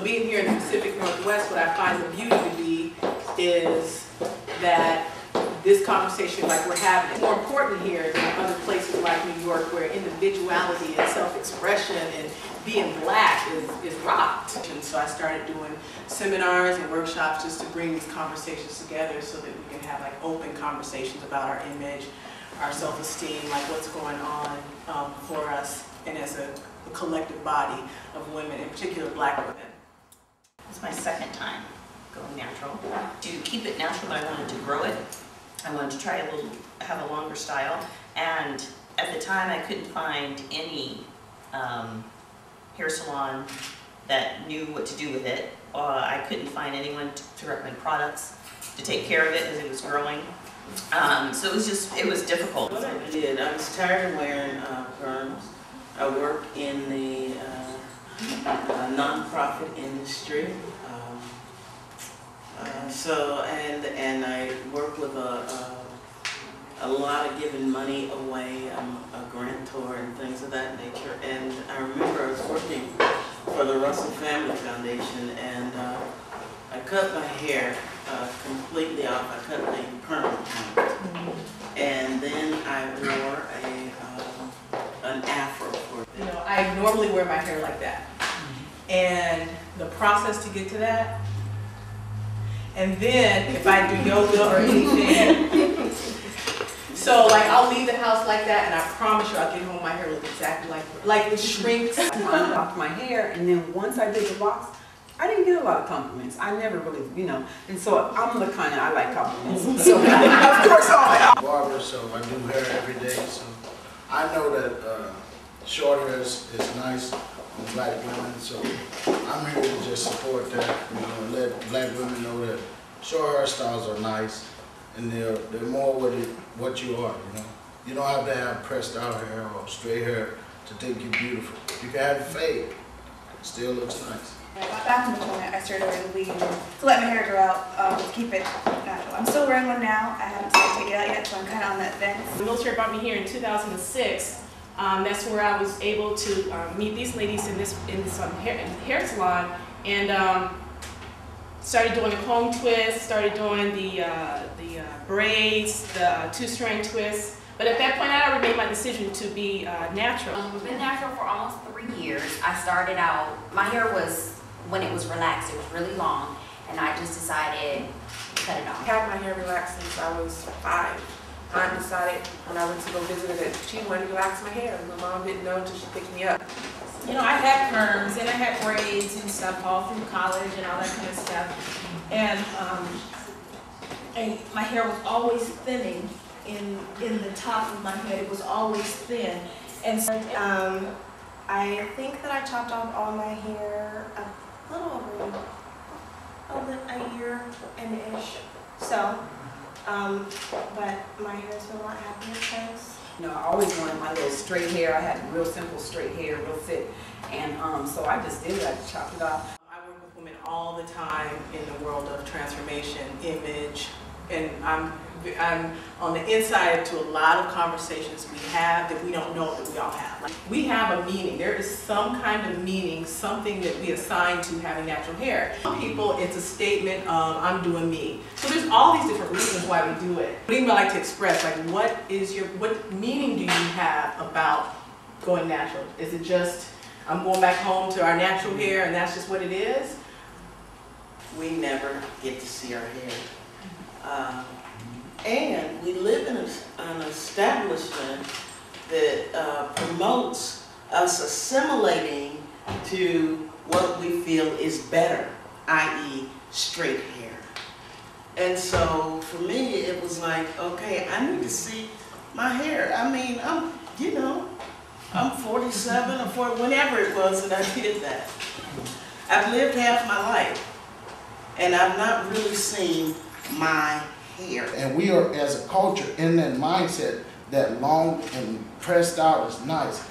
being here in the Pacific Northwest, what I find the beauty to be is that this conversation like we're having is more important here than other places like New York, where individuality and self-expression and being black is rocked. And so I started doing seminars and workshops just to bring these conversations together so that we can have like open conversations about our image, our self-esteem, like what's going on for us and as a collective body of women, in particular black women. It's my second time going natural. To keep it natural, I wanted to grow it. I wanted to try have a longer style, and at the time I couldn't find any hair salon that knew what to do with it. I couldn't find anyone to recommend products to take care of it as it was growing. So it was difficult. What I did, I was tired of wearing perms. I work in the nonprofit industry. And I work with a lot of giving money away. I'm a grantor and things of that nature. And I remember I was working for the Russell Family Foundation, and I cut my hair completely off. I cut the perm out. And then I wore an afro for it. You know, I normally wear my hair like that. And the process to get to that, and then if I do yoga or anything, so like I'll leave the house like that, and I promise you I'll get home, my hair looks exactly like it shrinks. I knocked my hair, and then once I did the box, I didn't get a lot of compliments. I never really, you know, and so I'm the kind of, I like compliments. So of course I'll barber, so I do hair every day. So I know that short hair is nice on black women, so I'm here to just support that, you know, and let black women know that short hairstyles are nice, and they're more what you are, you know. You don't have to have pressed out hair or straight hair to think you're beautiful. You can have it fade, it still looks nice. Back in the point, I started wearing weave to let my hair grow out, to keep it natural. I'm still wearing one now. I haven't started to take it out yet, so I'm kind of on that fence. The military brought me here in 2006. That's where I was able to meet these ladies in this hair salon, and started doing the comb twist, started doing the braids, the two-strand twists. But at that point, I already made my decision to be natural. We've been natural for almost 3 years. I started out, my hair was, when it was relaxed, it was really long, and I just decided to cut it off. I had my hair relaxed since I was 5. I decided when I went to go visit her that she wanted to relax my hair. My mom didn't know until she picked me up. You know, I had perms and I had braids and stuff all through college and all that kind of stuff. And my hair was always thinning in the top of my head. It was always thin. And so I think that I chopped off all my hair a little over a year and ish. So, but my hair's been a lot happier since. You know, I always wanted my little straight hair. I had real simple straight hair, real thick. And so I just did it. I just chopped it off. I work with women all the time in the world of transformation, image, and I'm on the inside to a lot of conversations we have that we don't know that we all have. Like, we have a meaning. There is some kind of meaning, something that we assign to having natural hair. Some people, it's a statement of, I'm doing me. So there's all these different reasons why we do it. What do you like to express? Like, what meaning do you have about going natural? Is it just, I'm going back home to our natural hair and that's just what it is? We never get to see our hair. And we live in an establishment that promotes us assimilating to what we feel is better, i.e. straight hair. And so for me, it was like, okay, I need to see my hair. I mean, I'm 47 or 40, whenever it was that I did that. I've lived half my life, and I've not really seen my hair. And we are, as a culture, in that mindset that long and pressed out is nice.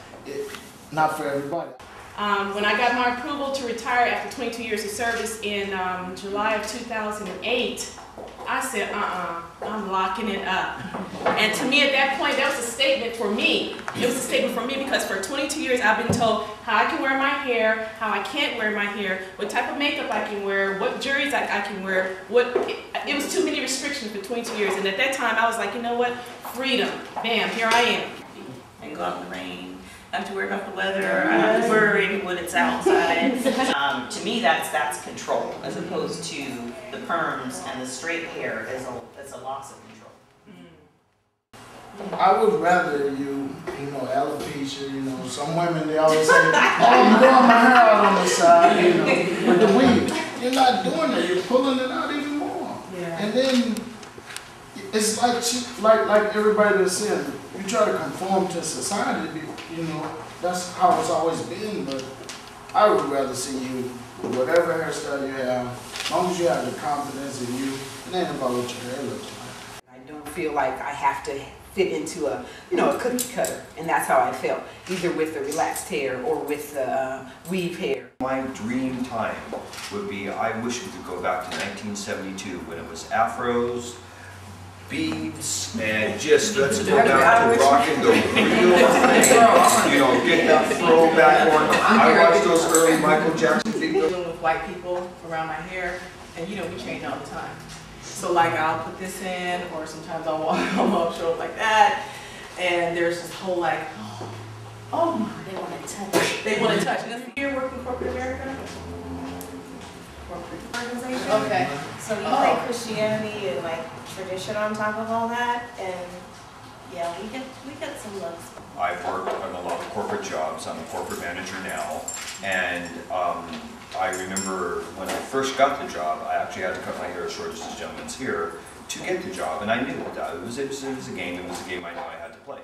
Not for everybody. When I got my approval to retire after 22 years of service in July of 2008, I said, I'm locking it up. And to me at that point, that was a statement for me. It was a statement for me because for 22 years I've been told how I can wear my hair, how I can't wear my hair, what type of makeup I can wear, what jewelry I can wear. It was too many restrictions for 22 years. And at that time I was like, you know what? Freedom. Bam, here I am. And go out in the rain. I have to worry about the weather. I have to worry when it's outside. To me, that's control, as opposed to the perms and the straight hair as a loss of control. I would rather you know, alopecia, some women, they always say, oh, I'm growing my hair out on the side, with the weave. You're not doing it, you're pulling it out even more. Yeah. And then, it's like everybody that's said, you try to conform to society, that's how it's always been, but I would rather see you, whatever hairstyle you have, as long as you have the confidence in you, it ain't about what your hair looks like. I don't feel like I have to fit into a cookie cutter, and that's how I felt, either with the relaxed hair or with the weave hair. My dream time would be, I wish we could go back to 1972 when it was afros, beads, and just let's go down to rock and the real thing. Get that throwback on. I watched those early Michael Jackson videos. Dealing with white people around my hair, and we change all the time. So like I'll put this in, or sometimes I'll show up like that, and there's this whole like, oh my, They want to touch. they want to touch. And this here working corporate America. Organization. Okay. So you like Christianity and like tradition on top of all that, and yeah, we get some looks. I've worked on a lot of corporate jobs. I'm a corporate manager now, and I remember when I first got the job, I actually had to cut my hair as short as this gentleman's here to get the job, and I knew that it was a game. It was a game I knew I had to play.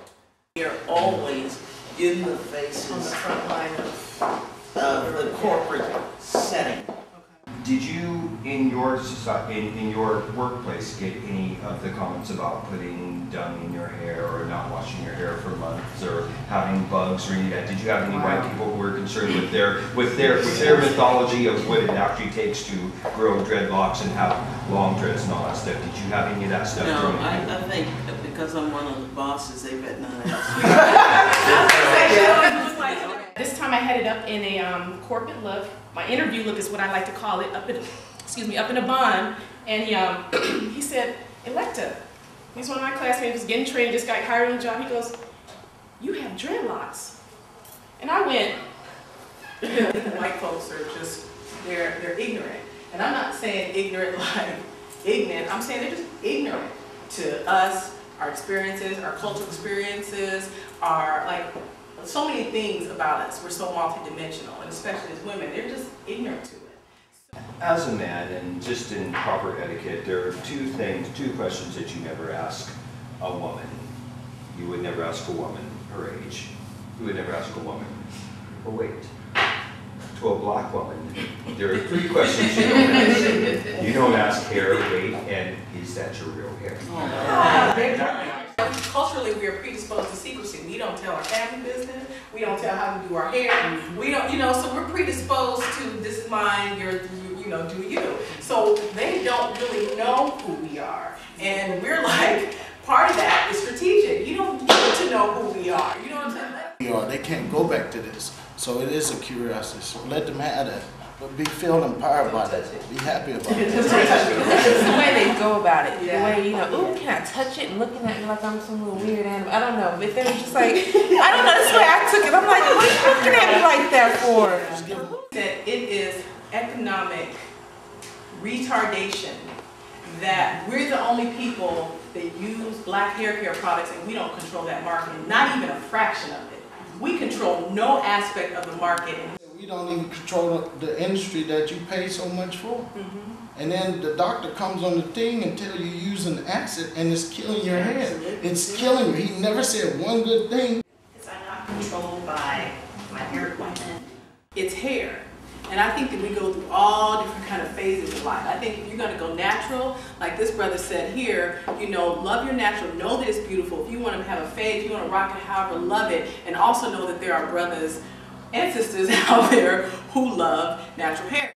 You're always in the On the faces front line of of the corporate setting. Did you, in your society, in your workplace, get any of the comments about putting dung in your hair or not washing your hair for months or having bugs or any of that? Did you have any white people who were concerned with their mythology of what it actually takes to grow dreadlocks and have long dreads and all that stuff? Did you have any of that stuff? No, I think because I'm one of the bosses, they bet not ask. This time I had it up in a corporate look. My interview look is what I like to call it, up in a bun. And he said, Electa, he's one of my classmates, was getting trained, just got hired on the job. He goes, you have dreadlocks. And I went, white folks are just, they're ignorant. And I'm not saying ignorant like ignorant, I'm saying they're just ignorant to us, our experiences, our cultural experiences, our so many things about us. We're so multidimensional, and especially as women, they're just ignorant to it. As a man, and just in proper etiquette, there are two questions that you never ask a woman. You would never ask a woman her age. You would never ask a woman her weight. To a black woman, there are three questions you don't ask. You don't ask hair, weight, and is that your real hair? Culturally, we are predisposed to secrecy. We don't tell our family business. We don't tell how we do our hair. We don't, so we're predisposed to this is mine, do you. So they don't really know who we are. And we're like, part of that is strategic. You don't need to know who we are. You know what I'm saying? They can't go back to this. So it is a curiosity. So let them have that. But feel empowered by it. Be happy about it. It's the way they go about it. Yeah. The way, ooh, can I touch it? And looking at me like I'm some little weird animal. I don't know. If they were just like, I don't know, that's the way I took it. I'm like, what are you looking at me like that for? That it is economic retardation that we're the only people that use black hair care products and we don't control that market, not even a fraction of it. We control no aspect of the market. We don't even control the industry that you pay so much for. And then the doctor comes on the thing and tell you using acid and it's killing your hair. It's killing you. He never said one good thing. Because I'm not controlled by my hair appointment. It's hair. And I think that we go through all different kind of phases of life. I think if you're going to go natural, like this brother said here, love your natural, know that it's beautiful. If you want to have a fade, if you want to rock it however, love it. And also know that there are brothers and sisters out there who love natural hair.